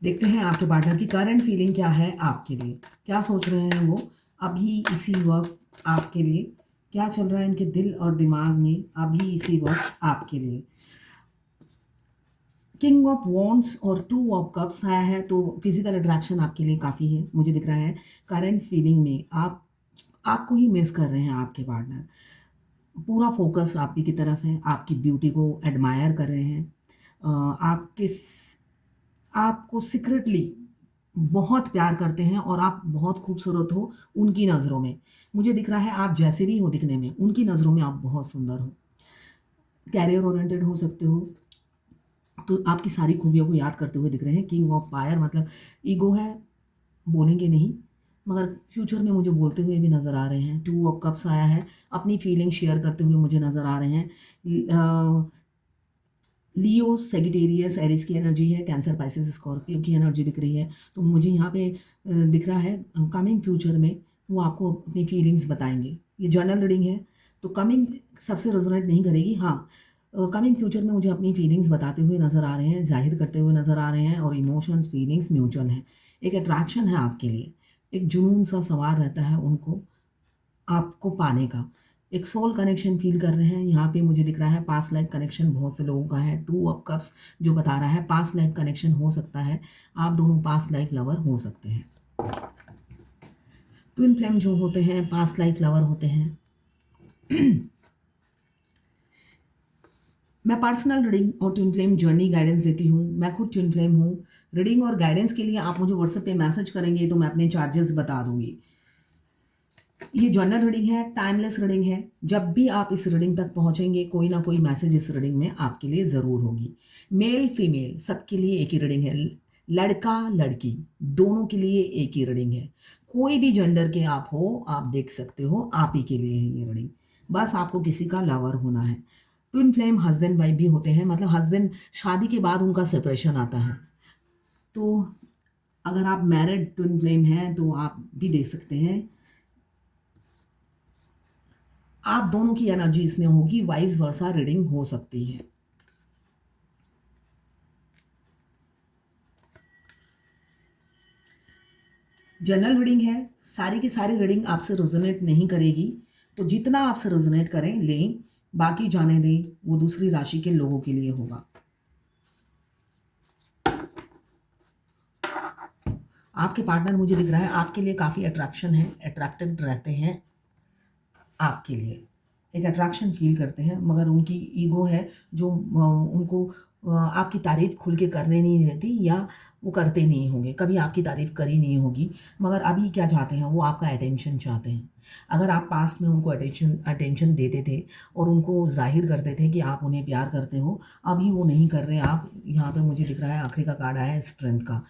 देखते हैं आपके पार्टनर की करंट फीलिंग क्या है आपके लिए, क्या सोच रहे हैं वो अभी इसी वक्त आपके लिए, क्या चल रहा है इनके दिल और दिमाग में अभी इसी वक्त आपके लिए। किंग ऑफ वॉन्ड्स और टू ऑफ कप्स आया है, तो फिजिकल अट्रैक्शन आपके लिए काफ़ी है मुझे दिख रहा है। करंट फीलिंग में आप आपको ही मिस कर रहे हैं आपके पार्टनर। पूरा फोकस आप ही की तरफ है, आपकी ब्यूटी को एडमायर कर रहे हैं। आपको सीक्रेटली बहुत प्यार करते हैं और आप बहुत खूबसूरत हो उनकी नज़रों में। मुझे दिख रहा है आप जैसे भी हो दिखने में, उनकी नज़रों में आप बहुत सुंदर हो। कैरियर ओरिएंटेड हो सकते हो, तो आपकी सारी खूबियों को याद करते हुए दिख रहे हैं। किंग ऑफ फायर मतलब ईगो है, बोलेंगे नहीं, मगर फ्यूचर में मुझे बोलते हुए भी नज़र आ रहे हैं। टू ऑफ कप्स आया है, अपनी फीलिंग शेयर करते हुए मुझे नज़र आ रहे हैं। लियो सेजिटेरियस एरिस की एनर्जी है, कैंसर पाइसेस स्कॉर्पियो की एनर्जी दिख रही है। तो मुझे यहाँ पे दिख रहा है कमिंग फ्यूचर में वो आपको अपनी फीलिंग्स बताएंगे। ये जर्नल रीडिंग है, तो कमिंग सबसे रेजोनेट नहीं करेगी। हाँ, कमिंग फ्यूचर में मुझे अपनी फीलिंग्स बताते हुए नज़र आ रहे हैं, जाहिर करते हुए नज़र आ रहे हैं, और इमोशंस फीलिंग्स म्यूचुअल हैं। एक अट्रैक्शन है आपके लिए, एक जुनून सा सवार रहता है उनको आपको पाने का। एक सोल कनेक्शन फ़ील कर रहे हैं यहाँ पे मुझे दिख रहा है। पास्ट लाइफ कनेक्शन बहुत से लोगों का है। टू ऑफ कप्स जो बता रहा है पास्ट लाइफ कनेक्शन हो सकता है, आप दोनों पास्ट लाइफ लवर हो सकते हैं। ट्विन फ्लेम जो होते हैं पास्ट लाइफ लवर होते हैं। मैं पर्सनल रीडिंग और ट्विन फ्लेम जर्नी गाइडेंस देती हूँ। मैं खुद ट्विन फ्लेम हूँ। रीडिंग और गाइडेंस के लिए आप मुझे व्हाट्सएप पे मैसेज करेंगे तो मैं अपने चार्जेस बता दूंगी। ये जर्नल रीडिंग है, टाइमलेस रीडिंग है। जब भी आप इस रीडिंग तक पहुंचेंगे कोई ना कोई मैसेज इस रीडिंग में आपके लिए ज़रूर होगी। मेल फीमेल सबके लिए एक ही रीडिंग है, लड़का लड़की दोनों के लिए एक ही रीडिंग है। कोई भी जेंडर के आप हो, आप देख सकते हो, आप ही के लिए है ये रीडिंग। बस आपको किसी का लवर होना है। ट्विन फ्लेम हस्बैंड वाइफ भी होते हैं, मतलब हस्बैंड शादी के बाद उनका सेपरेशन आता है। तो अगर आप मैरिड ट्विन फ्लेम हैं तो आप भी देख सकते हैं, आप दोनों की एनर्जी इसमें होगी, वाइस वर्सा रीडिंग हो सकती है। जनरल रीडिंग है, सारी की सारी रीडिंग आपसे रेजोनेट नहीं करेगी, तो जितना आपसे रेजोनेट करें लें, बाकी जाने दें, वो दूसरी राशि के लोगों के लिए होगा। आपके पार्टनर मुझे दिख रहा है आपके लिए काफ़ी अट्रैक्शन है, अट्रैक्टेड रहते हैं आपके लिए, एक अट्रैक्शन फील करते हैं, मगर उनकी ईगो है जो उनको आपकी तारीफ़ खुल के करने नहीं देती, या वो करते नहीं होंगे, कभी आपकी तारीफ़ करी नहीं होगी। मगर अभी क्या चाहते हैं वो आपका अटेंशन चाहते हैं। अगर आप पास्ट में उनको अटेंशन अटेंशन देते थे और उनको ज़ाहिर करते थे कि आप उन्हें प्यार करते हो, अभी वो नहीं कर रहे। आप यहाँ पे मुझे दिख रहा है आखिरी का कार्ड आया है स्ट्रेंथ का।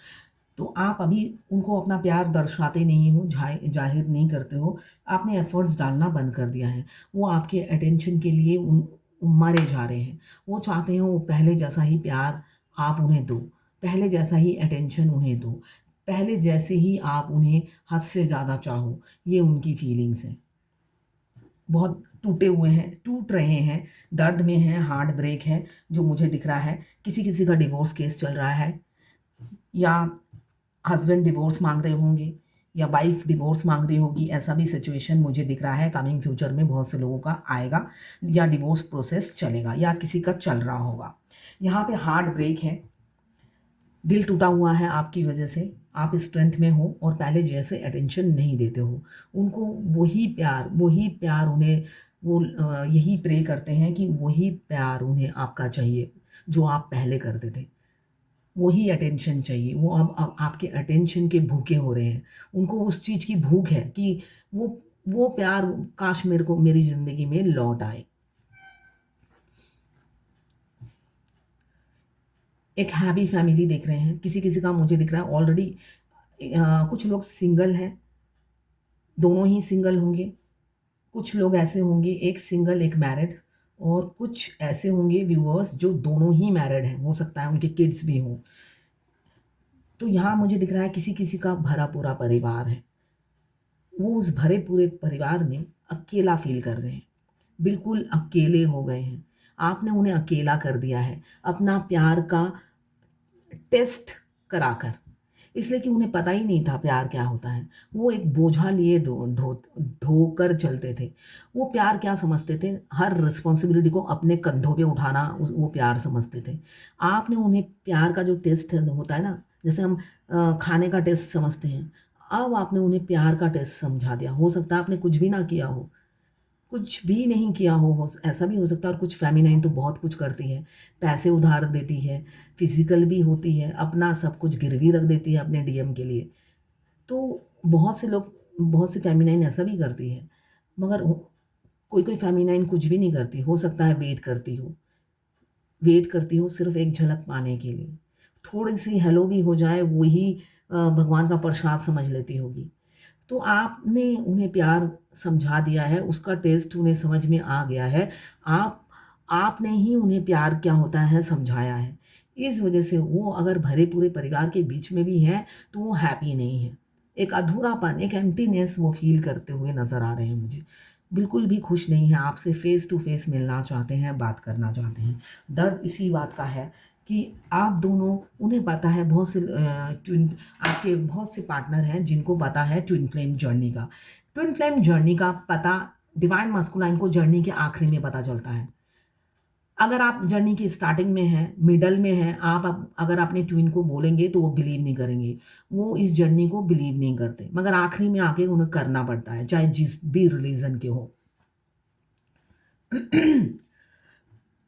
तो आप अभी उनको अपना प्यार दर्शाते नहीं हो, जाहिर नहीं करते हो, आपने एफर्ट्स डालना बंद कर दिया है। वो आपके अटेंशन के लिए मरे जा रहे हैं। वो चाहते हैं वो पहले जैसा ही प्यार आप उन्हें दो, पहले जैसा ही अटेंशन उन्हें दो, पहले जैसे ही आप उन्हें हद से ज़्यादा चाहो। ये उनकी फीलिंग्स हैं। बहुत टूटे हुए हैं, टूट रहे हैं, दर्द में हैं, हार्ट ब्रेक है जो मुझे दिख रहा है। किसी किसी का डिवोर्स केस चल रहा है, या हस्बैंड डिवोर्स मांग रहे होंगे, या वाइफ डिवोर्स मांग रही होगी। ऐसा भी सिचुएशन मुझे दिख रहा है कमिंग फ्यूचर में बहुत से लोगों का आएगा, या डिवोर्स प्रोसेस चलेगा, या किसी का चल रहा होगा। यहाँ पे हार्ट ब्रेक है, दिल टूटा हुआ है आपकी वजह से। आप स्ट्रेंथ में हो और पहले जैसे अटेंशन नहीं देते हो उनको। वही प्यार उन्हें, वो यही प्रे करते हैं कि वही प्यार उन्हें आपका चाहिए जो आप पहले करते थे। वही अटेंशन चाहिए। वो अब आपके अटेंशन के भूखे हो रहे हैं। उनको उस चीज़ की भूख है कि वो वो प्यार काश मेरे को मेरी ज़िंदगी में लौट आए। एक हैप्पी फैमिली देख रहे हैं, किसी किसी का मुझे दिख रहा है ऑलरेडी। कुछ लोग सिंगल हैं, दोनों ही सिंगल होंगे। कुछ लोग ऐसे होंगे एक सिंगल एक मैरिड, और कुछ ऐसे होंगे व्यूअर्स जो दोनों ही मैरिड हैं, हो सकता है उनके किड्स भी हों। तो यहाँ मुझे दिख रहा है किसी किसी का भरा पूरा परिवार है। वो उस भरे पूरे परिवार में अकेला फ़ील कर रहे हैं, बिल्कुल अकेले हो गए हैं। आपने उन्हें अकेला कर दिया है, अपना प्यार का टेस्ट कराकर, इसलिए कि उन्हें पता ही नहीं था प्यार क्या होता है। वो एक बोझा लिए ढोकर चलते थे। वो प्यार क्या समझते थे, हर रिस्पॉन्सिबिलिटी को अपने कंधों पे उठाना वो प्यार समझते थे। आपने उन्हें प्यार का जो टेस्ट होता है ना, जैसे हम खाने का टेस्ट समझते हैं, अब आपने उन्हें प्यार का टेस्ट समझा दिया। हो सकता है आपने कुछ भी ना किया हो, कुछ भी नहीं किया हो ऐसा भी हो सकता है। और कुछ फेमिनाइन तो बहुत कुछ करती है, पैसे उधार देती है, फिजिकल भी होती है, अपना सब कुछ गिरवी रख देती है अपने डीएम के लिए। तो बहुत से लोग, बहुत सी फेमिनाइन ऐसा भी करती है, मगर कोई कोई फेमिनाइन कुछ भी नहीं करती। हो सकता है वेट करती हो सिर्फ एक झलक पाने के लिए, थोड़ी सी हेलो भी हो जाए वही भगवान का प्रसाद समझ लेती होगी। तो आपने उन्हें प्यार समझा दिया है, उसका टेस्ट उन्हें समझ में आ गया है। आप आपने ही उन्हें प्यार क्या होता है समझाया है। इस वजह से वो अगर भरे पूरे परिवार के बीच में भी हैं, तो वो हैप्पी नहीं है। एक अधूरापन, एक एम्प्टीनेस वो फ़ील करते हुए नज़र आ रहे हैं मुझे। बिल्कुल भी खुश नहीं हैं, आपसे फ़ेस टू फ़ेस मिलना चाहते हैं, बात करना चाहते हैं। दर्द इसी बात का है कि आप दोनों, उन्हें पता है, बहुत से ट्विन आपके बहुत से पार्टनर हैं जिनको पता है ट्विन फ्लेम जर्नी का। ट्विन फ्लेम जर्नी का पता डिवाइन मस्कुलाइन को जर्नी के आखिरी में पता चलता है। अगर आप जर्नी की स्टार्टिंग में हैं, मिडल में हैं, आप अगर अपने ट्विन को बोलेंगे तो वो बिलीव नहीं करेंगे। वो इस जर्नी को बिलीव नहीं करते, मगर आखिरी में आके उन्हें करना पड़ता है, चाहे जिस भी रिलीजन के हो।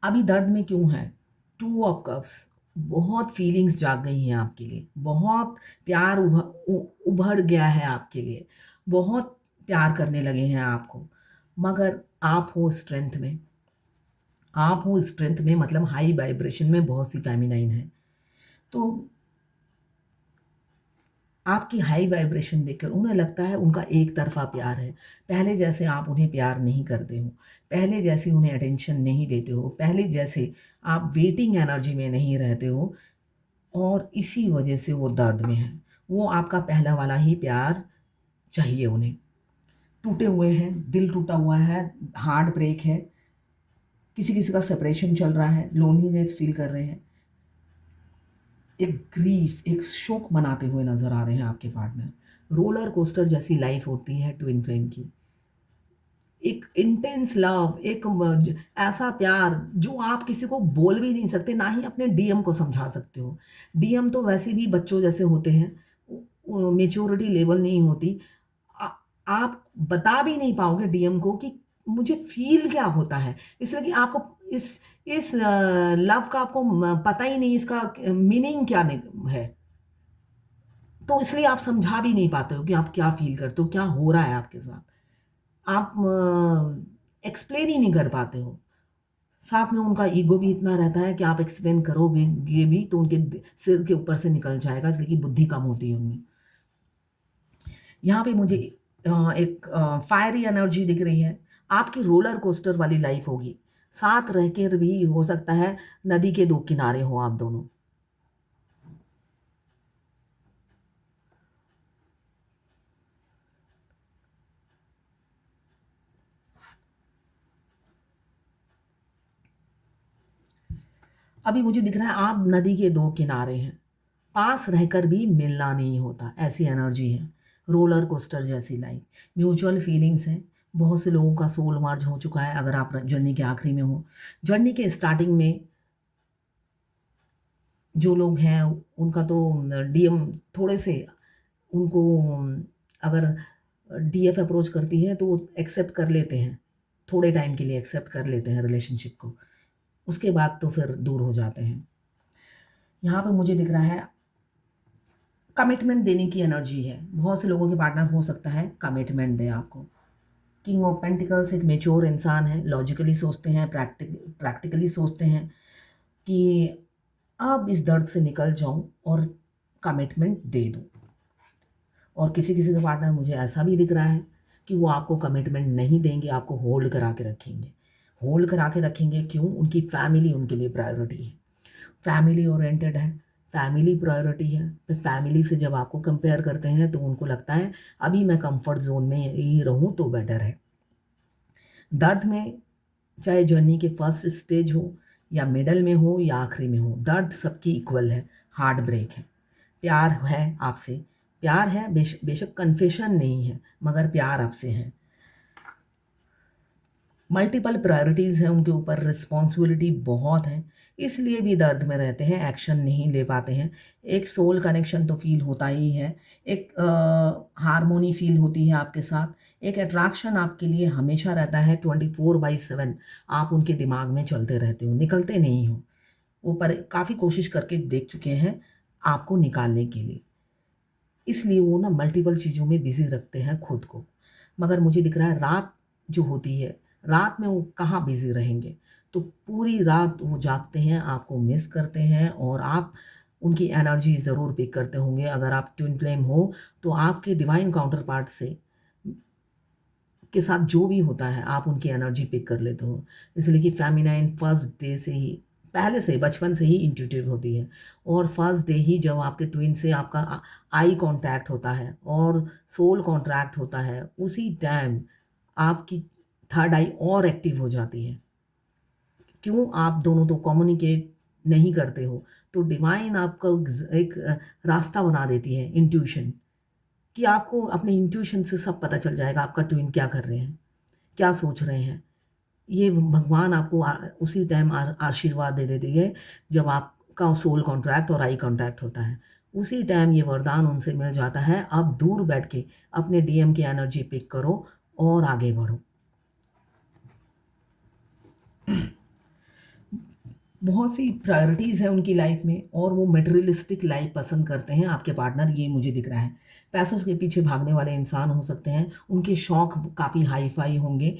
अभी दर्द में क्यों है? टू ऑफ कप्स, बहुत फीलिंग्स जाग गई हैं आपके लिए, बहुत प्यार उभर गया है आपके लिए, बहुत प्यार करने लगे हैं आपको, मगर आप हो स्ट्रेंथ में, मतलब हाई वाइब्रेशन में बहुत सी फेमिनाइन है। तो आपकी हाई वाइब्रेशन देखकर उन्हें लगता है उनका एक तरफ़ा प्यार है। पहले जैसे आप उन्हें प्यार नहीं करते हो, पहले जैसी उन्हें अटेंशन नहीं देते हो, पहले जैसे आप वेटिंग एनर्जी में नहीं रहते हो, और इसी वजह से वो दर्द में हैं। वो आपका पहला वाला ही प्यार चाहिए उन्हें। टूटे हुए हैं, दिल टूटा हुआ है, हार्ट ब्रेक है, किसी-किसी का सेपरेशन चल रहा है, लोनलीनेस फ़ील कर रहे हैं। एक ग्रीफ, एक शोक मनाते हुए नज़र आ रहे हैं आपके पार्टनर। रोलर कोस्टर जैसी लाइफ़ होती है ट्विन फ्लेम की। एक इंटेंस लव, एक ऐसा प्यार जो आप किसी को बोल भी नहीं सकते, ना ही अपने डीएम को समझा सकते हो। डीएम तो वैसे भी बच्चों जैसे होते हैं, मैच्योरिटी लेवल नहीं होती। आ आप बता भी नहीं पाओगे डीएम को कि मुझे फ़ील क्या होता है। इसलिए कि आपको इस लव का आपको पता ही नहीं, इसका मीनिंग क्या है। तो इसलिए आप समझा भी नहीं पाते हो कि आप क्या फ़ील करते हो, क्या हो रहा है आपके साथ। आप एक्सप्लेन ही नहीं कर पाते हो। साथ में उनका ईगो भी इतना रहता है कि आप एक्सप्लेन करोगे ये भी तो उनके सिर के ऊपर से निकल जाएगा, इसलिए कि बुद्धि कम होती है उनमें। यहाँ पे मुझे एक फायरी एनर्जी दिख रही है। आपकी रोलर कोस्टर वाली लाइफ होगी। साथ रह कर भी हो सकता है नदी के दो किनारे हो आप दोनों। अभी मुझे दिख रहा है आप नदी के दो किनारे हैं। पास रहकर भी मिलना नहीं होता, ऐसी एनर्जी है। रोलर कोस्टर जैसी लाइफ, म्यूचुअल फीलिंग्स हैं। बहुत से लोगों का सोल मर्ज हो चुका है अगर आप जर्नी के आखिरी में हो। जर्नी के स्टार्टिंग में जो लोग हैं उनका तो डीएम थोड़े से उनको, अगर डीएफ अप्रोच करती है तो वो एक्सेप्ट कर लेते हैं, थोड़े टाइम के लिए एक्सेप्ट कर लेते हैं रिलेशनशिप को, उसके बाद तो फिर दूर हो जाते हैं। यहाँ पे मुझे दिख रहा है कमिटमेंट देने की एनर्जी है। बहुत से लोगों के पार्टनर हो सकता है कमिटमेंट दें आपको। किंग ऑफ पेंटिकल्स एक मैच्योर इंसान है, लॉजिकली सोचते हैं, प्रैक्टिकली सोचते हैं कि अब इस दर्द से निकल जाऊं और कमिटमेंट दे दूं। और किसी किसी का पार्टनर मुझे ऐसा भी दिख रहा है कि वो आपको कमिटमेंट नहीं देंगे, आपको होल्ड करा के रखेंगे। होल्ड करा के रखेंगे क्यों? उनकी फैमिली उनके लिए प्रायोरिटी है, फैमिली ओरिएंटेड है, फैमिली प्रायोरिटी है। फिर फैमिली से जब आपको कंपेयर करते हैं तो उनको लगता है अभी मैं कंफर्ट जोन में ही रहूं तो बेटर है। दर्द में, चाहे जर्नी के फर्स्ट स्टेज हो या मिडल में हो या आखिरी में हो, दर्द सबकी इक्वल है, हार्ट ब्रेक है। प्यार है आपसे, प्यार है, बेशक कन्फेशन नहीं है, मगर प्यार आपसे है। मल्टीपल प्रायोरिटीज़ हैं उनके ऊपर, रिस्पॉन्सिबिलिटी बहुत है, इसलिए भी दर्द में रहते हैं, एक्शन नहीं ले पाते हैं। एक सोल कनेक्शन तो फ़ील होता ही है, एक हार्मोनी फ़ील होती है आपके साथ, एक अट्रैक्शन आपके लिए हमेशा रहता है 24/7। आप उनके दिमाग में चलते रहते हो, निकलते नहीं हो। वो पर काफ़ी कोशिश करके देख चुके हैं आपको निकालने के लिए। इसलिए वो ना मल्टीपल चीज़ों में बिज़ी रखते हैं खुद को। मगर मुझे दिख रहा है रात जो होती है, रात में वो कहाँ बिज़ी रहेंगे। तो पूरी रात वो जागते हैं, आपको मिस करते हैं और आप उनकी एनर्जी ज़रूर पिक करते होंगे। अगर आप ट्विन फ्लेम हो, तो आपके डिवाइन काउंटर पार्ट से के साथ जो भी होता है, आप उनकी एनर्जी पिक कर लेते हो। इसलिए कि फेमिनाइन फर्स्ट डे से ही, पहले से बचपन से ही इंट्यूटिव होती है और फर्स्ट डे ही जब आपके ट्विन से आपका आई कांटेक्ट होता है और सोल कॉन्ट्रैक्ट होता है, उसी टाइम आपकी थर्ड आई और एक्टिव हो जाती है। क्यों? आप दोनों तो कम्युनिकेट नहीं करते हो, तो डिवाइन आपको एक रास्ता बना देती है, इंट्यूशन, कि आपको अपने इंट्यूशन से सब पता चल जाएगा आपका ट्विन क्या कर रहे हैं, क्या सोच रहे हैं। ये भगवान आपको उसी टाइम आशीर्वाद दे देती है जब आपका सोल कॉन्ट्रैक्ट और आई कॉन्टैक्ट होता है। उसी टाइम ये वरदान उनसे मिल जाता है, अब दूर बैठ के अपने डीएम की एनर्जी पिक करो और आगे बढ़ो। बहुत सी प्रायोरिटीज़ हैं उनकी लाइफ में और वो मटेरियलिस्टिक लाइफ पसंद करते हैं आपके पार्टनर, ये मुझे दिख रहा है। पैसों के पीछे भागने वाले इंसान हो सकते हैं, उनके शौक काफ़ी हाई-फाई होंगे।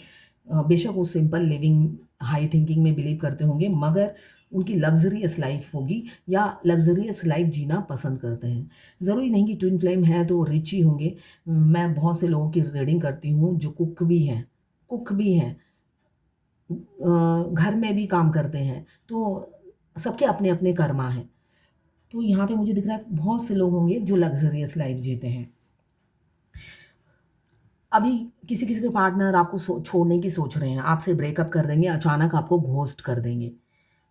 बेशक वो सिंपल लिविंग, हाई थिंकिंग में बिलीव करते होंगे, मगर उनकी लग्ज़रियस लाइफ होगी या लग्ज़रियस लाइफ जीना पसंद करते हैं। ज़रूरी नहीं कि ट्विन फ्लेम है तो रिच ही होंगे। मैं बहुत से लोगों की रीडिंग करती हूँ जो कुक भी हैं, घर में भी काम करते हैं, तो सबके अपने-अपने कर्मा हैं। तो यहाँ पे मुझे दिख रहा है बहुत से लोग होंगे जो लग्ज़रियस लाइफ़ जीते हैं। अभी किसी-किसी के पार्टनर आपको छोड़ने की सोच रहे हैं, आपसे ब्रेकअप कर देंगे, अचानक आपको घोस्ट कर देंगे।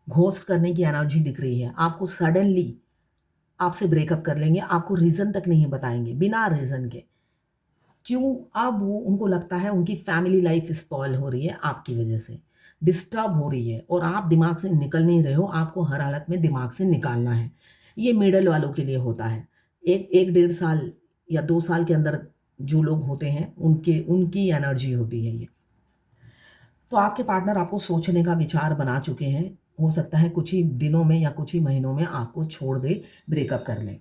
घोस्ट करने की एनर्जी दिख रही है, आपको सडनली आपसे ब्रेकअप कर लेंगे, आपको रीज़न तक नहीं बताएँगे, बिना रीज़न के। क्यों? अब वो उनको लगता है उनकी फैमिली लाइफ़ स्पॉइल हो रही है आपकी वज़ह से, डिस्टर्ब हो रही है और आप दिमाग से निकल नहीं रहे हो, आपको हर हालत में दिमाग से निकालना है। ये मिडल वालों के लिए होता है। 1 डेढ़ साल या 2 साल के अंदर जो लोग होते हैं, उनकी एनर्जी होती है ये। तो आपके पार्टनर आपको सोचने का विचार बना चुके हैं। हो सकता है कुछ ही दिनों में या कुछ ही महीनों में आपको छोड़ दे, ब्रेकअप कर लें।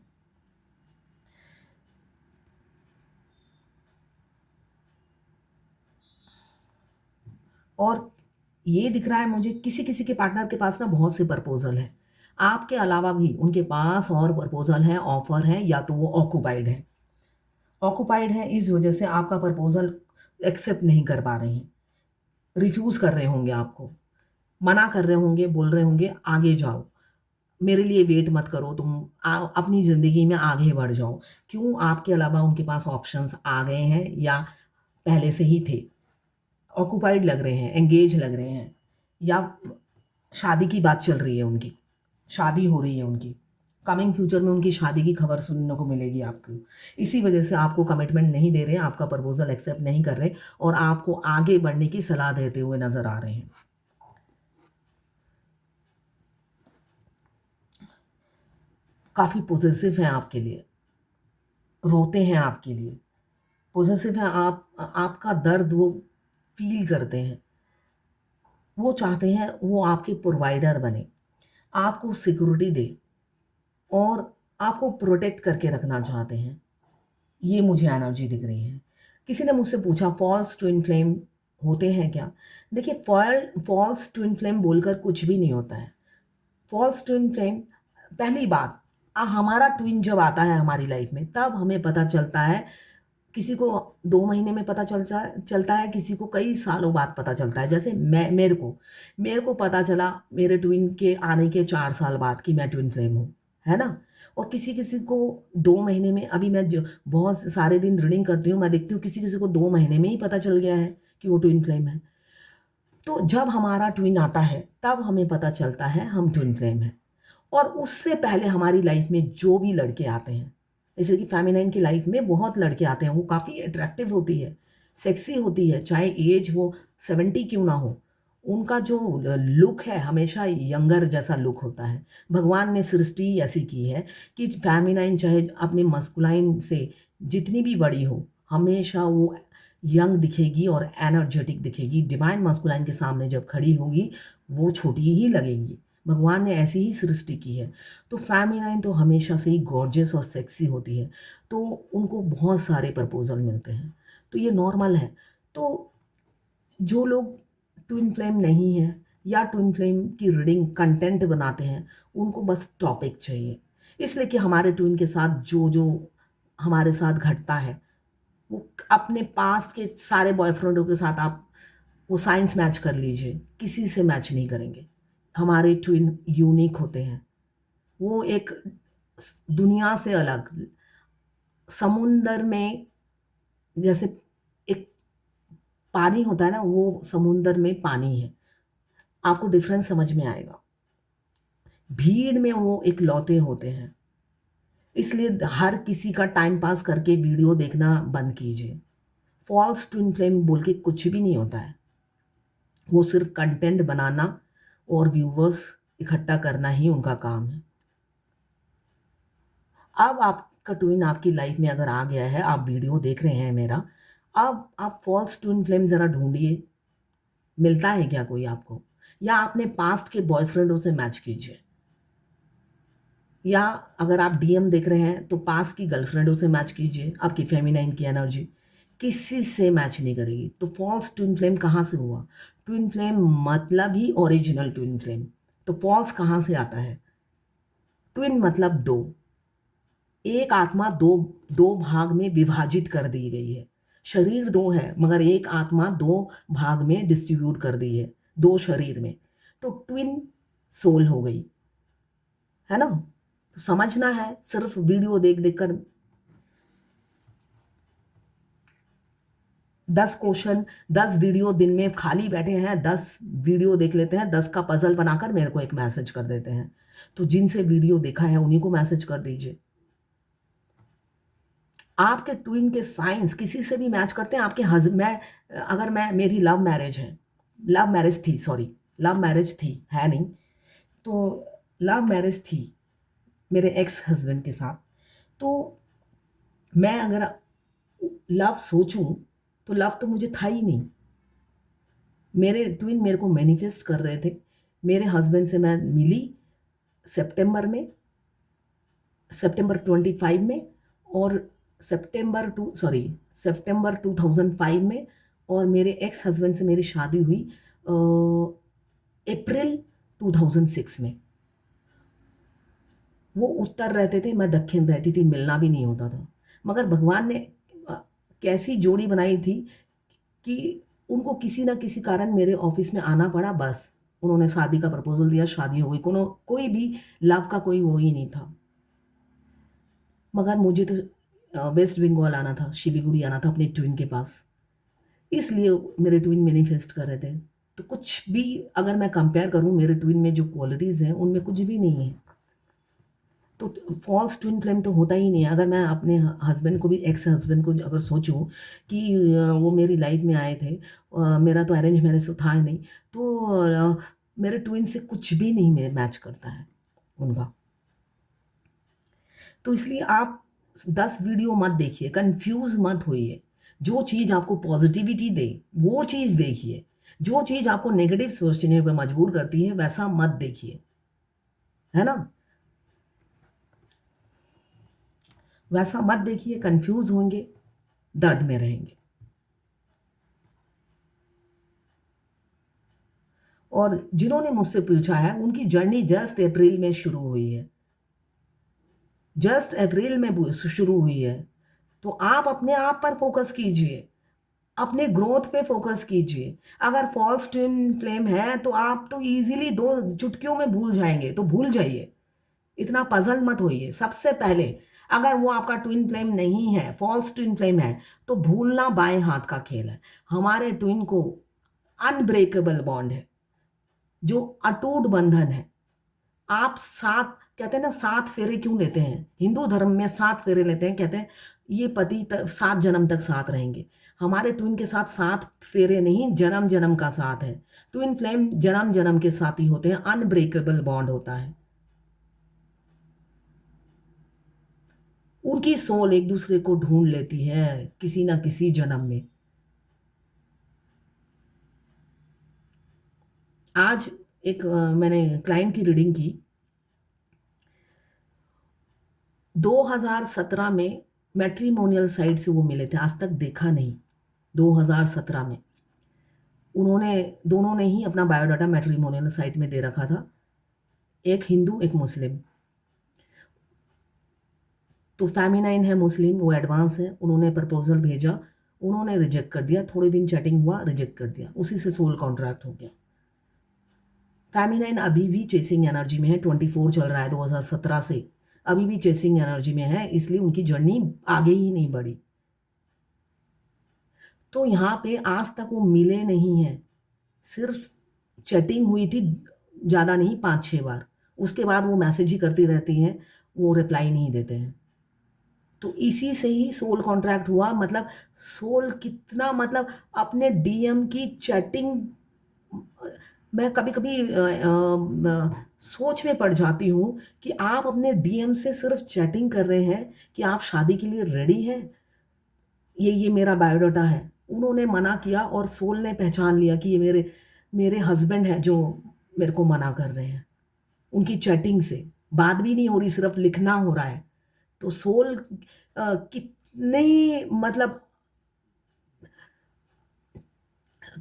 और ये दिख रहा है मुझे किसी-किसी के पार्टनर के पास ना बहुत से प्रपोज़ल हैं। आपके अलावा भी उनके पास और प्रपोज़ल हैं, ऑफ़र हैं या तो वो ऑक्यूपाइड हैं। ऑक्यूपाइड हैं इस वज़ह से आपका प्रपोज़ल एक्सेप्ट नहीं कर पा रहे हैं। रिफ्यूज़ कर रहे होंगे आपको, मना कर रहे होंगे, बोल रहे होंगे आगे जाओ, मेरे लिए वेट मत करो तुम, अपनी ज़िंदगी में आगे बढ़ जाओ। क्यों? आपके अलावा उनके पास ऑप्शंस आ गए हैं या पहले से ही थे। ऑक्यूपाइड लग रहे हैं, एंगेज लग रहे हैं या शादी की बात चल रही है उनकी, शादी हो रही है उनकी। कमिंग फ्यूचर में उनकी शादी की खबर सुनने को मिलेगी आपको। इसी वजह से आपको कमिटमेंट नहीं दे रहे, आपका प्रपोज़ल एक्सेप्ट नहीं कर रहे और आपको आगे बढ़ने की सलाह देते हुए नज़र आ रहे हैं। काफ़ी पॉसेसिव हैं आपके लिए, रोते हैं आपके लिए, पॉसेसिव हैं आपका दर्द वो फ़ील करते हैं। वो चाहते हैं वो आपके प्रोवाइडर बने, आपको सिक्योरिटी दे और आपको प्रोटेक्ट करके रखना चाहते हैं। ये मुझे एनर्जी दिख रही है। किसी ने मुझसे पूछा फ़ॉल्स ट्विन फ्लेम होते हैं क्या? देखिए फ़ॉल्स ट्विन फ्लेम बोलकर कुछ भी नहीं होता है। फ़ॉल्स ट्विन फ्लेम, पहली बात, हमारा ट्विन जब आता है हमारी लाइफ़ में तब हमें पता चलता है। किसी को 2 महीने में पता चलता है, किसी को कई सालों बाद पता चलता है। जैसे मेरे को पता चला मेरे ट्विन के आने के 4 साल बाद कि मैं ट्विन फ्लेम हूँ, है ना? और किसी-किसी को 2 महीने में, अभी मैं जो बहुत सारे दिन रीडिंग करती हूँ, मैं देखती हूँ किसी-किसी को 2 महीने में ही पता चल गया है कि वो ट्विन फ्लेम है। तो जब हमारा ट्विन आता है, तब हमें पता चलता है हम ट्विन फ्लेम हैं। और उससे पहले हमारी लाइफ में जो भी लड़के आते हैं, जैसे कि फेमिनाइन की लाइफ में बहुत लड़के आते हैं, वो काफ़ी अट्रैक्टिव होती है, सेक्सी होती है, चाहे एज वो 70 क्यों ना हो, उनका जो लुक है हमेशा यंगर जैसा लुक होता है। भगवान ने सृष्टि ऐसी की है कि फेमिनाइन चाहे अपने मस्कुलाइन से जितनी भी बड़ी हो, हमेशा वो यंग दिखेगी और एनर्जेटिक दिखेगी। डिवाइन मस्कुलाइन के सामने जब खड़ी होगी, वो छोटी ही लगेगी। भगवान ने ऐसी ही सृष्टि की है। तो फेमिनाइन तो हमेशा से ही गॉर्जियस और सेक्सी होती है, तो उनको बहुत सारे प्रपोज़ल मिलते हैं, तो ये नॉर्मल है। तो जो लोग ट्विन फ्लेम नहीं हैं या ट्विन फ्लेम की रीडिंग कंटेंट बनाते हैं, उनको बस टॉपिक चाहिए। इसलिए कि हमारे ट्विन के साथ जो हमारे साथ घटता है, वो अपने पास्ट के सारे बॉयफ्रेंडों के साथ आप वो साइंस मैच कर लीजिए, किसी से मैच नहीं करेंगे। हमारे ट्विन यूनिक होते हैं, वो एक दुनिया से अलग, समुंदर में जैसे एक पानी होता है ना, वो समुंदर में पानी है, आपको डिफरेंस समझ में आएगा। भीड़ में वो इकलौते होते हैं, इसलिए हर किसी का टाइम पास करके वीडियो देखना बंद कीजिए। फॉल्स ट्विन फ्लेम बोल के कुछ भी नहीं होता है, वो सिर्फ कंटेंट बनाना और व्यूवर्स इकट्ठा करना ही उनका काम है। अब आपका ट्विन आपकी लाइफ में अगर आ गया है, आप वीडियो देख रहे हैं मेरा, अब आप फॉल्स ट्विन फ्लेम ज़रा ढूंढिए, मिलता है क्या कोई आपको? या अपने पास्ट के बॉयफ्रेंडों से मैच कीजिए, या अगर आप डीएम देख रहे हैं तो पास्ट की गर्लफ्रेंडों से मैच कीजिए। आपकी फेमिनाइन की एनर्जी किसी से मैच नहीं करेगी। तो फॉल्स ट्विन फ्लेम कहाँ से हुआ? ट्विन फ्लेम मतलब ही ओरिजिनल ट्विन फ्लेम। तो फॉल्स कहाँ से आता है? ट्विन मतलब दो, एक आत्मा दो दो भाग में विभाजित कर दी गई है। शरीर दो है मगर एक आत्मा दो भाग में डिस्ट्रीब्यूट कर दी है, दो शरीर में। तो ट्विन सोल हो गई, है ना? तो समझना है, सिर्फ वीडियो देख देख कर 10 क्वेश्चन 10 वीडियो दिन में खाली बैठे हैं, 10 वीडियो देख लेते हैं, 10 का पजल बनाकर मेरे को एक मैसेज कर देते हैं। तो जिनसे वीडियो देखा है उन्हीं को मैसेज कर दीजिए। आपके ट्विन के साइंस किसी से भी मैच करते हैं। आपके मैं अगर मेरी लव मैरिज है, लव मैरिज थी, सॉरी, लव मैरिज थी, है नहीं, तो लव मैरिज थी मेरे एक्स हस्बैंड के साथ। तो मैं अगर लव सोचूं तो लव तो मुझे था ही नहीं। मेरे ट्विन मेरे को मैनिफेस्ट कर रहे थे। मेरे हस्बैंड से मैं मिली सितंबर में, सितंबर 25 में, और सितंबर 2005 में, और मेरे एक्स हस्बैंड से मेरी शादी हुई अप्रैल 2006 में। वो उत्तर रहते थे, मैं दक्षिण रहती थी, मिलना भी नहीं होता था। मगर भगवान ने अ, कैसी जोड़ी बनाई थी कि उनको किसी ना किसी कारण मेरे ऑफिस में आना पड़ा, बस उन्होंने शादी का प्रपोजल दिया, शादी हो गई। कोई भी लव का कोई वो ही नहीं था। मगर मुझे तो वेस्ट बंगाल आना था, शिलीगुड़ी आना था अपने ट्विन के पास, इसलिए मेरे ट्विन मैनिफेस्ट कर रहे थे। तो कुछ भी अगर मैं कंपेयर करूं मेरे ट्विन में जो क्वालिटीज़ हैं उनमें कुछ भी नहीं है। तो फॉल्स ट्विन फ्लेम तो होता ही नहीं है। अगर मैं अपने हस्बैंड को भी, एक्स हस्बैंड को अगर सोचूं कि वो मेरी लाइफ में आए थे, मेरा तो अरेंज मैरिज तो था ही नहीं, तो मेरे ट्विन से कुछ भी नहीं मैच करता है उनका। तो इसलिए आप 10 वीडियो मत देखिए, कंफ्यूज मत होइए। जो चीज़ आपको पॉजिटिविटी दे वो चीज़ देखिए, जो चीज़ आपको नेगेटिव सोचने पर मजबूर करती है वैसा मत देखिए, है ना? वैसा मत देखिए, कंफ्यूज होंगे, दर्द में रहेंगे। और जिन्होंने मुझसे पूछा है उनकी जर्नी जस्ट अप्रैल में शुरू हुई है, जस्ट अप्रैल में शुरू हुई है। तो आप अपने आप पर फोकस कीजिए, अपने ग्रोथ पे फोकस कीजिए। अगर फॉल्स ट्विन फ्लेम है तो आप तो इजीली 2 चुटकियों में भूल जाएँगे, तो भूल जाइए। इतना पज़ल मत होइए। सबसे पहले अगर वो आपका ट्विन फ्लेम नहीं है, फॉल्स ट्विन फ्लेम है, तो भूलना बाएँ हाथ का खेल है। हमारे ट्विन को अनब्रेकेबल बॉन्ड है, जो अटूट बंधन है। आप साथ कहते हैं ना 7 फेरे क्यों लेते हैं? हिंदू धर्म में 7 फेरे लेते हैं, कहते हैं ये पति 7 जन्म तक साथ रहेंगे। हमारे ट्विन के साथ 7 फेरे नहीं, जन्म जन्म का साथ है। ट्विन फ्लेम जन्म जन्म के साथी होते हैं, अनब्रेकेबल बॉन्ड होता है। उनकी सोल एक दूसरे को ढूंढ लेती है किसी ना किसी जन्म में। आज एक मैंने क्लाइंट की रीडिंग की। 2017 में मैट्रिमोनियल साइट से वो मिले थे, आज तक देखा नहीं। 2017 में उन्होंने दोनों ने ही अपना बायोडाटा मैट्रिमोनियल साइट में दे रखा था, एक हिंदू एक मुस्लिम। तो फेमिनाइन है मुस्लिम, वो एडवांस है। उन्होंने प्रपोजल भेजा, उन्होंने रिजेक्ट कर दिया। थोड़े दिन चैटिंग हुआ, रिजेक्ट कर दिया, उसी से सोल कॉन्ट्रैक्ट हो गया। फेमिनाइन अभी भी चेसिंग एनर्जी में है, 24 चल रहा है 2017 से, अभी भी चेसिंग एनर्जी में है, इसलिए उनकी जर्नी आगे ही नहीं बढ़ी। तो यहाँ पे आज तक वो मिले नहीं हैं, सिर्फ चैटिंग हुई थी, ज़्यादा नहीं, 5-6 बार। उसके बाद वो मैसेज ही करती रहती हैं, वो रिप्लाई नहीं देते हैं। तो इसी से ही सोल कॉन्ट्रैक्ट हुआ। मतलब सोल कितना, मतलब अपने डीएम की चैटिंग, मैं कभी कभी सोच में पड़ जाती हूँ कि आप अपने डीएम से सिर्फ चैटिंग कर रहे हैं कि आप शादी के लिए रेडी हैं। ये मेरा बायोडाटा है। उन्होंने मना किया और सोल ने पहचान लिया कि ये मेरे मेरे हस्बैंड हैं जो मेरे को मना कर रहे हैं। उनकी चैटिंग से बात भी नहीं हो रही, सिर्फ लिखना हो रहा है। तो सोल कितनी, मतलब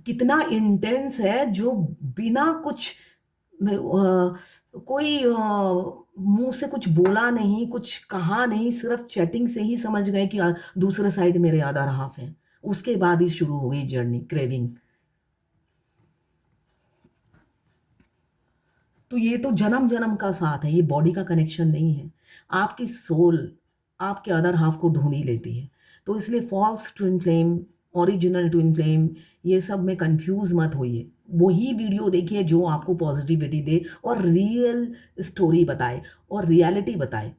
कितना इंटेंस है, जो बिना कुछ कोई मुंह से कुछ बोला नहीं, कुछ कहा नहीं, सिर्फ चैटिंग से ही समझ गए कि दूसरे साइड मेरे अदर हाफ है। उसके बाद ही शुरू हो गई जर्नी, क्रेविंग। तो ये तो जन्म जन्म का साथ है, ये बॉडी का कनेक्शन नहीं है। आपकी सोल आपके अदर हाफ को ढूंढ ही लेती है। तो इसलिए false twin flame, original twin flame, ये सब में कंफ्यूज मत होइए। वही वीडियो देखिए जो आपको पॉजिटिविटी दे और रियल स्टोरी बताए और रियलिटी बताए।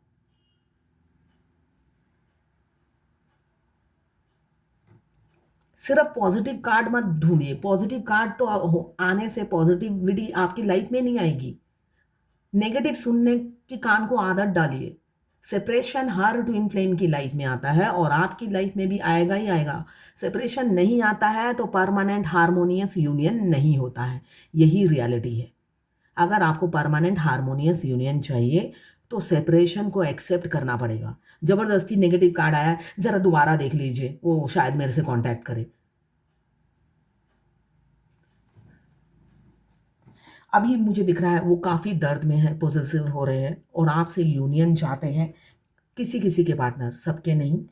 सिर्फ पॉजिटिव कार्ड मत ढूंढिए। पॉजिटिव कार्ड तो आने से पॉजिटिविटी आपकी लाइफ में नहीं आएगी। नेगेटिव सुनने की कान को आदत डालिए। सेपरेशन हर ट्विन फ्लेम की लाइफ में आता है और आपकी लाइफ में भी आएगा ही आएगा। सेपरेशन नहीं आता है तो परमानेंट हार्मोनियस यूनियन नहीं होता है, यही रियलिटी है। अगर आपको परमानेंट हार्मोनियस यूनियन चाहिए तो सेपरेशन को एक्सेप्ट करना पड़ेगा। ज़बरदस्ती नेगेटिव कार्ड आया, ज़रा दोबारा देख लीजिए, वो शायद मेरे से कांटेक्ट करे। अभी मुझे दिख रहा है वो काफ़ी दर्द में है, पोजेसिव हो रहे हैं और आपसे यूनियन चाहते हैं। किसी किसी के पार्टनर, सबके नहीं,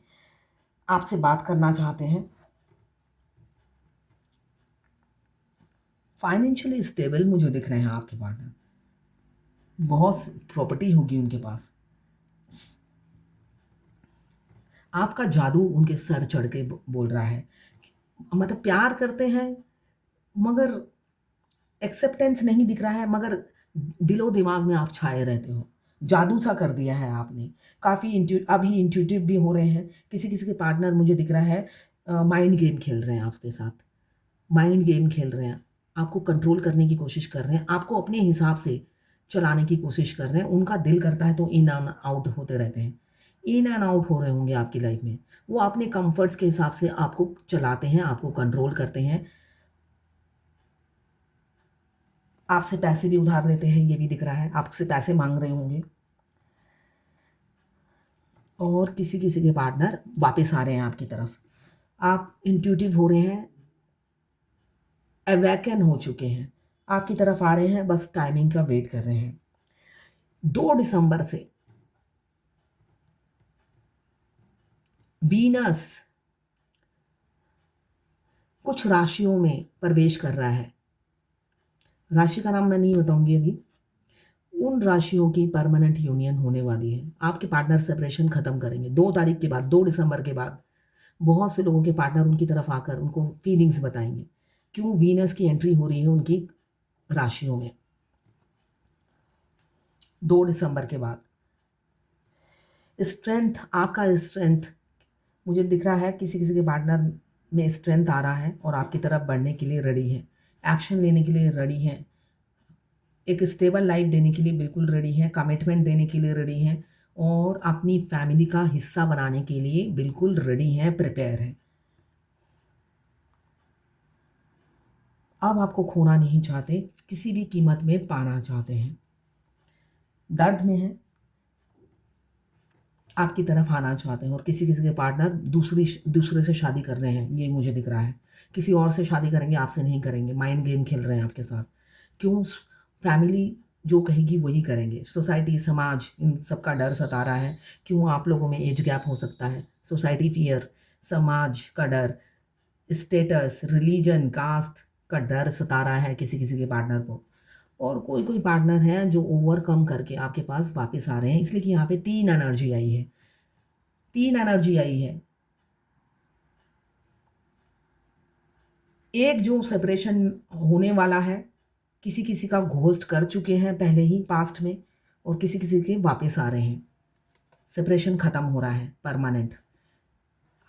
आपसे बात करना चाहते हैं। फाइनेंशियली स्टेबल मुझे दिख रहे हैं आपके पार्टनर, बहुत प्रॉपर्टी होगी उनके पास। आपका जादू उनके सर चढ़ के बोल रहा है। मतलब प्यार करते हैं मगर एक्सेप्टेंस नहीं दिख रहा है, मगर दिलो दिमाग में आप छाए रहते हो। जादू सा कर दिया है आपने। काफ़ी अभी इंट्यूटिव भी हो रहे हैं। किसी किसी के पार्टनर मुझे दिख रहा है माइंड गेम खेल रहे हैं आपके साथ। माइंड गेम खेल रहे हैं, आपको कंट्रोल करने की कोशिश कर रहे हैं, आपको अपने हिसाब से चलाने की कोशिश कर रहे हैं। उनका दिल करता है तो इन एंड आउट होते रहते हैं, इन एंड आउट हो रहे होंगे आपकी लाइफ में। वो अपने कंफर्ट्स के हिसाब से आपको चलाते हैं, आपको कंट्रोल करते हैं। आपसे पैसे भी उधार लेते हैं, ये भी दिख रहा है, आपसे पैसे मांग रहे होंगे। और किसी किसी के पार्टनर वापस आ रहे हैं आपकी तरफ। आप इंट्यूटिव हो रहे हैं, अवेकन हो चुके हैं, आपकी तरफ आ रहे हैं, बस टाइमिंग का वेट कर रहे हैं। 2 दिसंबर से वीनस कुछ राशियों में प्रवेश कर रहा है। राशि का नाम मैं नहीं बताऊंगी अभी। उन राशियों की परमानेंट यूनियन होने वाली है। आपके पार्टनर सेपरेशन खत्म करेंगे 2 तारीख के बाद, 2 दिसंबर के बाद। बहुत से लोगों के पार्टनर उनकी तरफ आकर उनको फीलिंग्स बताएंगे, क्यों वीनस की एंट्री हो रही है उनकी राशियों में। 2 दिसंबर के बाद। स्ट्रेंथ, आपका स्ट्रेंथ मुझे दिख रहा है, किसी किसी के पार्टनर में स्ट्रेंथ आ रहा है और आपकी तरफ बढ़ने के लिए रेडी है, एक्शन लेने के लिए रेडी है, एक स्टेबल लाइफ देने के लिए बिल्कुल रेडी है, कमिटमेंट देने के लिए रेडी है और अपनी फैमिली का हिस्सा बनाने के लिए बिल्कुल रेडी हैं, प्रिपेयर हैं। अब आपको खोना नहीं चाहते, किसी भी कीमत में पाना चाहते हैं, दर्द में हैं, आपकी तरफ आना चाहते हैं और किसी किसी के पार्टनर दूसरे से शादी कर रहे हैं, ये मुझे दिख रहा है। किसी और से शादी करेंगे, आपसे नहीं करेंगे, माइंड गेम खेल रहे हैं आपके साथ। क्यों? फैमिली जो कहेगी वही करेंगे, सोसाइटी, समाज, इन सबका डर सता रहा है। क्यों? आप लोगों में एज गैप हो सकता है, सोसाइटी फियर, समाज का डर, स्टेटस, रिलीजन, कास्ट का डर सता रहा है किसी किसी के पार्टनर को। और कोई कोई पार्टनर हैं जो ओवरकम करके आपके पास वापस आ रहे हैं, इसलिए कि यहाँ पे 3 एनर्जी आई है, 3 एनर्जी आई है। एक जो सेपरेशन होने वाला है, किसी किसी का घोस्ट कर चुके हैं पहले ही पास्ट में और किसी किसी के वापस आ रहे हैं। सेपरेशन ख़त्म हो रहा है परमानेंट।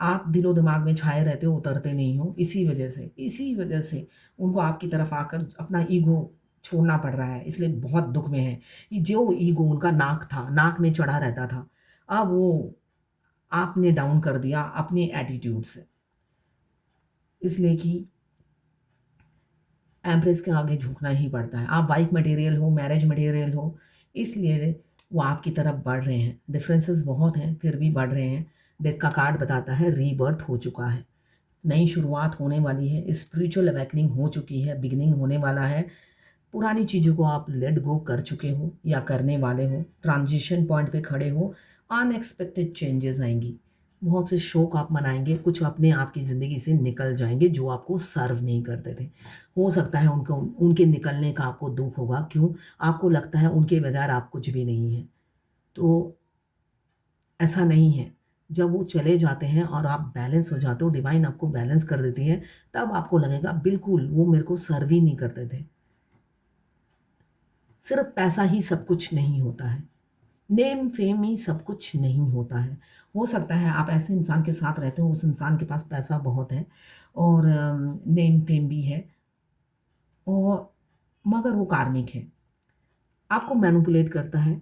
आप दिलो दिमाग में छाए रहते हो, उतरते नहीं हो, इसी वजह से उनको आपकी तरफ आकर अपना ईगो छोड़ना पड़ रहा है, इसलिए बहुत दुख में है। ये जो ईगो उनका नाक था, नाक में चढ़ा रहता था, अब वो आपने डाउन कर दिया अपने एटीट्यूड से, इसलिए कि एम्प्रेस के आगे झुकना ही पड़ता है। आप वाइफ मटेरियल हो, मैरिज मटेरियल हो, इसलिए वो आपकी तरफ बढ़ रहे हैं। डिफरेंसेस बहुत हैं, फिर भी बढ़ रहे हैं। डेथ का कार्ड बताता है रीबर्थ हो चुका है, नई शुरुआत होने वाली है, स्पिरिचुअल अवेकनिंग हो चुकी है, बिगिनिंग होने वाला है। पुरानी चीज़ों को आप लेट गो कर चुके हो या करने वाले हो, ट्रांजिशन पॉइंट पे खड़े हो, अनएक्सपेक्टेड चेंजेस आएंगी, बहुत से शौक आप मनाएंगे, कुछ अपने आपकी ज़िंदगी से निकल जाएंगे जो आपको सर्व नहीं करते थे। हो सकता है उनको, उनके निकलने का आपको दुख होगा। क्यों? आपको लगता है उनके बगैर आप कुछ भी नहीं है, तो ऐसा नहीं है। जब वो चले जाते हैं और आप बैलेंस हो जाते हो, डिवाइन आपको बैलेंस कर देती है, तब आपको लगेगा बिल्कुल वो मेरे को सर्व ही नहीं करते थे। सिर्फ पैसा ही सब कुछ नहीं होता है, नेम फेम ही सब कुछ नहीं होता है। हो सकता है आप ऐसे इंसान के साथ रहते हो, उस इंसान के पास पैसा बहुत है और नेम फेम भी है, और मगर वो कार्मिक है, आपको मैनिपुलेट करता है,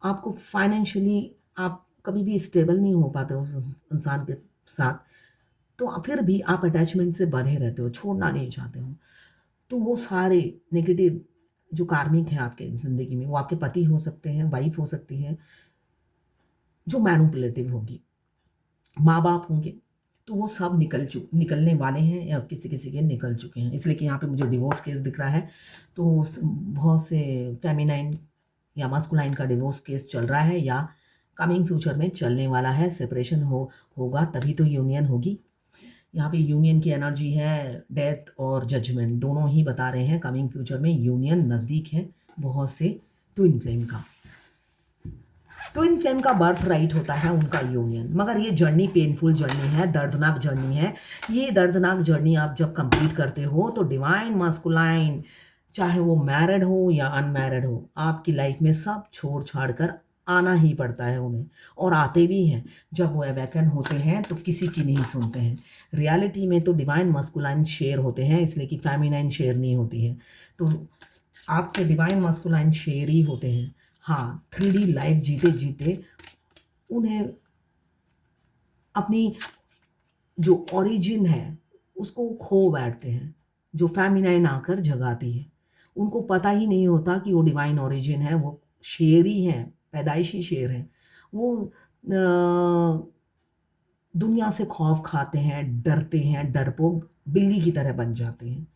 आपको फाइनेंशियली आप कभी भी स्टेबल नहीं हो पाते उस इंसान के साथ, तो फिर भी आप अटैचमेंट से बंधे रहते हो, छोड़ना नहीं चाहते हो। तो वो सारे नेगेटिव जो कार्मिक है आपके ज़िंदगी में, वो आपके पति हो सकते हैं, वाइफ हो सकती है जो मैनिपुलेटिव होगी, माँ-बाप होंगे, तो वो सब निकलने वाले हैं या किसी किसी के निकल चुके हैं। इसलिए कि यहाँ पे मुझे डिवोर्स केस दिख रहा है, तो बहुत से फेमिनाइन या मास्कुलाइन का डिवोर्स केस चल रहा है या कमिंग फ्यूचर में चलने वाला है। सेपरेशन होगा तभी तो यूनियन होगी। यहाँ पे यूनियन की एनर्जी है, डेथ और जजमेंट दोनों ही बता रहे हैं कमिंग फ्यूचर में यूनियन नज़दीक है बहुत से ट्विन फ्लेम का। ट्विन फ्लेम का बर्थ राइट होता है उनका यूनियन, मगर ये जर्नी पेनफुल जर्नी है, दर्दनाक जर्नी है। ये दर्दनाक जर्नी आप जब कंप्लीट करते हो तो डिवाइन मास्कुलाइन, चाहे वो मैरिड हो या अनमैरिड हो, आपकी लाइफ में सब छोड़ छाड़ कर आना ही पड़ता है उन्हें, और आते भी हैं। जब वो अवेकन होते हैं तो किसी की नहीं सुनते हैं। रियलिटी में तो डिवाइन मास्कुलाइन शेयर होते हैं, इसलिए कि फेमिनाइन शेयर नहीं होती है। तो आपके डिवाइन मास्कुलाइन शेयर ही होते हैं। हाँ, 3D लाइफ जीते जीते उन्हें अपनी जो ओरिजिन है उसको खो बैठते हैं, जो फेमिनाइन आकर जगाती है। उनको पता ही नहीं होता कि वो डिवाइन ओरिजिन है, वो शेर ही हैं, पैदाइशी शेर हैं। वो दुनिया से खौफ खाते हैं, डरते हैं, डरपोक बिल्ली की तरह बन जाते हैं।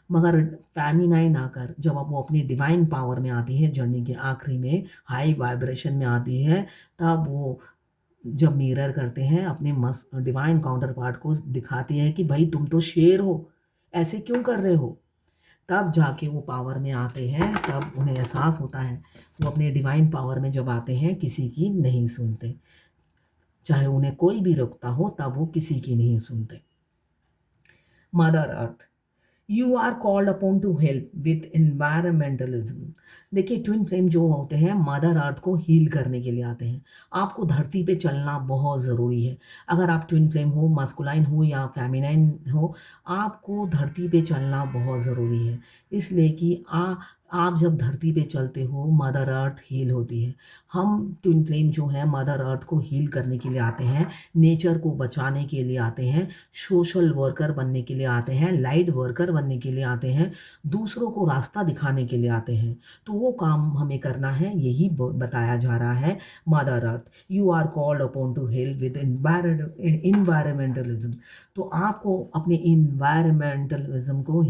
मगर फेमिनाइन आकर जब अब वो अपनी डिवाइन पावर में आती है, जर्नी के आखिरी में हाई वाइब्रेशन में आती है, तब वो जब मिरर करते हैं अपने डिवाइन काउंटर पार्ट को, दिखाती है कि भाई तुम तो शेर हो, ऐसे क्यों कर रहे हो। तब जाके वो पावर में आते हैं, तब उन्हें एहसास होता है। वो अपने डिवाइन पावर में जब आते हैं किसी की नहीं सुनते, चाहे उन्हें कोई भी रोकता हो तब वो किसी की नहीं सुनते। Mother earth, you are called upon to help with environmentalism. देखिए, ट्विन फ्लेम जो होते हैं मदर अर्थ को हील करने के लिए आते हैं। आपको धरती पे चलना बहुत ज़रूरी है। अगर आप ट्विन फ्लेम हो, मास्कुलाइन हो या फेमिनाइन हो, आपको धरती पे चलना बहुत ज़रूरी है। इसलिए कि आप जब धरती पे चलते हो मदर अर्थ हील होती है। हम ट्विन फ्लेम जो हैं मदर अर्थ को हील करने के लिए आते हैं, नेचर को बचाने के लिए आते हैं, सोशल वर्कर बनने के लिए आते हैं, लाइट वर्कर बनने के लिए आते हैं, दूसरों को रास्ता दिखाने के लिए आते हैं। तो वो काम हमें करना है, यही बताया जा रहा है mother earth. You are called upon to help with environmentalism. तो आपको अपने इन्वायरमेंटलिज्म को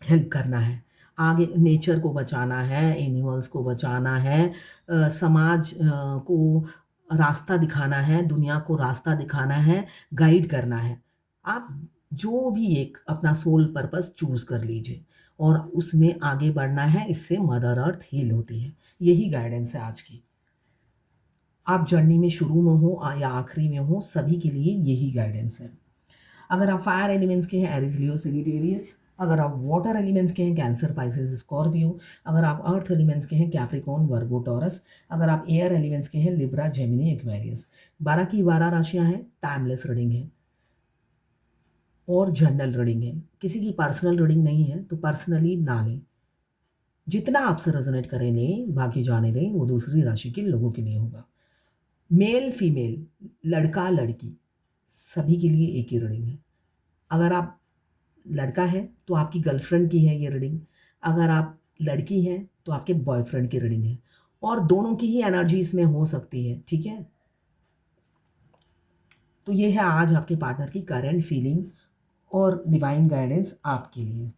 हेल्प करना है, आगे नेचर को बचाना है, एनिमल्स को बचाना है, समाज को रास्ता दिखाना है, दुनिया को रास्ता दिखाना है, गाइड करना है। आप जो भी एक अपना सोल पर्पस चूज़ कर लीजिए और उसमें आगे बढ़ना है, इससे मदर अर्थ हील होती है। यही गाइडेंस है आज की। आप जर्नी में शुरू में हो या आखिरी में हो, सभी के लिए यही गाइडेंस है। अगर आप फायर एलिमेंट्स के हैं एरिस लियो सेजिटेरियस, अगर आप वाटर एलिमेंट्स के हैं कैंसर पाइसेस स्कॉर्पियो, अगर आप अर्थ एलिमेंट्स के हैं कैप्रिकॉर्न वर्गो टॉरस, अगर आप एयर एलिमेंट्स के हैं लिब्रा जेमिनी एक्वेरियस। 12 की 12 राशियां हैं, टाइमलेस रीडिंग है और जनरल रीडिंग है। किसी की पर्सनल रीडिंग नहीं है तो पर्सनली ना लें। जितना आपसे रेजोनेट करें लें, बाकी जाने दें, वो दूसरी राशि के लोगों के लिए होगा। मेल फीमेल, लड़का लड़की, सभी के लिए एक ही रीडिंग है। अगर आप लड़का है तो आपकी गर्लफ्रेंड की है ये रीडिंग, अगर आप लड़की हैं तो आपके बॉयफ्रेंड की रीडिंग है, और दोनों की ही एनर्जी इसमें हो सकती है, ठीक है। तो ये है आज आपके पार्टनर की करंट फीलिंग और डिवाइन गाइडेंस आपके लिए।